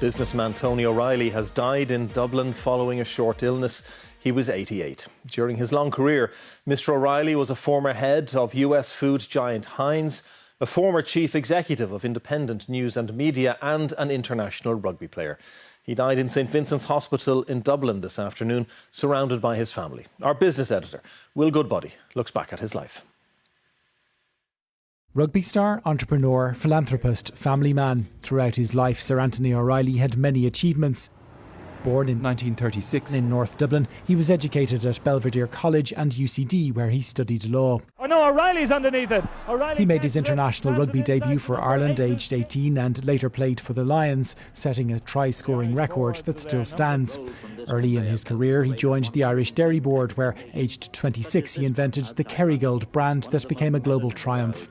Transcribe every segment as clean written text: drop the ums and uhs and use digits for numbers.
Businessman Tony O'Reilly has died in Dublin following a short illness. He was 88. During his long career, Mr. O'Reilly was a former head of US food giant Heinz, a former chief executive of Independent News and Media, and an international rugby player. He died in St Vincent's Hospital in Dublin this afternoon, surrounded by his family. Our business editor, Will Goodbody, looks back at his life. Rugby star, entrepreneur, philanthropist, family man. Throughout his life, Sir Anthony O'Reilly had many achievements. Born in 1936 in North Dublin, he was educated at Belvedere College and UCD, where he studied law. Oh no, O'Reilly's underneath it. O'Reilly he made his international rugby debut for Ireland aged 18 and later played for the Lions, setting a try-scoring record that still stands. Early in his career, he joined the Irish Dairy Board, where, aged 26, he invented the Kerrygold brand that became a global triumph.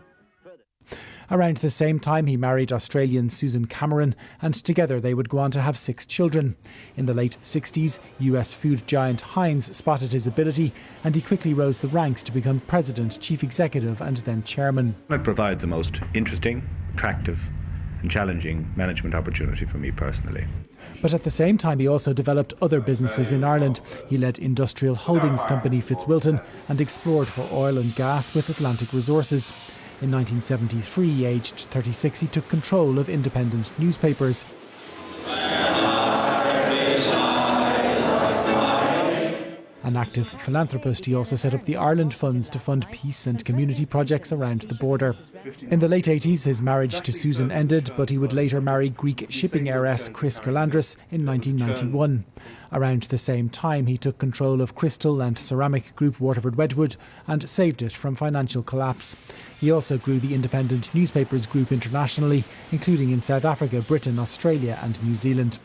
Around the same time, he married Australian Susan Cameron, and together they would go on to have 6 children. In the late 60s, US food giant Heinz spotted his ability, and he quickly rose the ranks to become president, chief executive, and then chairman. It provides the most interesting, attractive and challenging management opportunity for me personally. But at the same time, he also developed other businesses in Ireland. He led industrial holdings company Fitzwilton and explored for oil and gas with Atlantic Resources. In 1973, aged 36, he took control of independent newspapers. An active philanthropist, he also set up the Ireland Funds to fund peace and community projects around the border. In the late 80s, his marriage to Susan ended, but he would later marry Greek shipping heiress Chris Kerlandris in 1991. Around the same time, he took control of crystal and ceramic group Waterford Wedgewood and saved it from financial collapse. He also grew the independent newspapers group internationally, including in South Africa, Britain, Australia and New Zealand.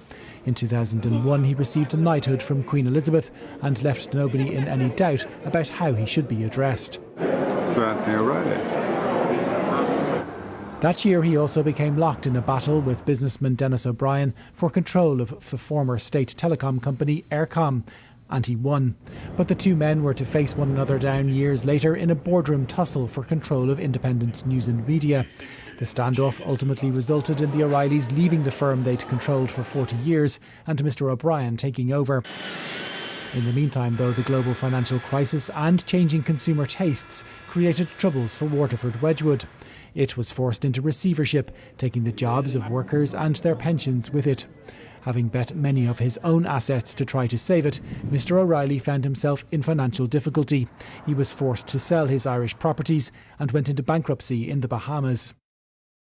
In 2001, he received a knighthood from Queen Elizabeth and left nobody in any doubt about how he should be addressed. Sir Anthony O'Reilly. That year, he also became locked in a battle with businessman Denis O'Brien for control of the former state telecom company Eircom, and he won. But the two men were to face one another down years later in a boardroom tussle for control of independent news and media. The standoff ultimately resulted in the O'Reillys leaving the firm they'd controlled for 40 years and Mr. O'Brien taking over. In the meantime, though, the global financial crisis and changing consumer tastes created troubles for Waterford Wedgewood. It was forced into receivership, taking the jobs of workers and their pensions with it. Having bet many of his own assets to try to save it, Mr. O'Reilly found himself in financial difficulty. He was forced to sell his Irish properties and went into bankruptcy in the Bahamas.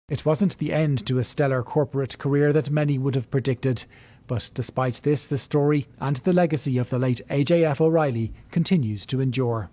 It wasn't the end to a stellar corporate career that many would have predicted. But despite this, the story and the legacy of the late AJF O'Reilly continues to endure.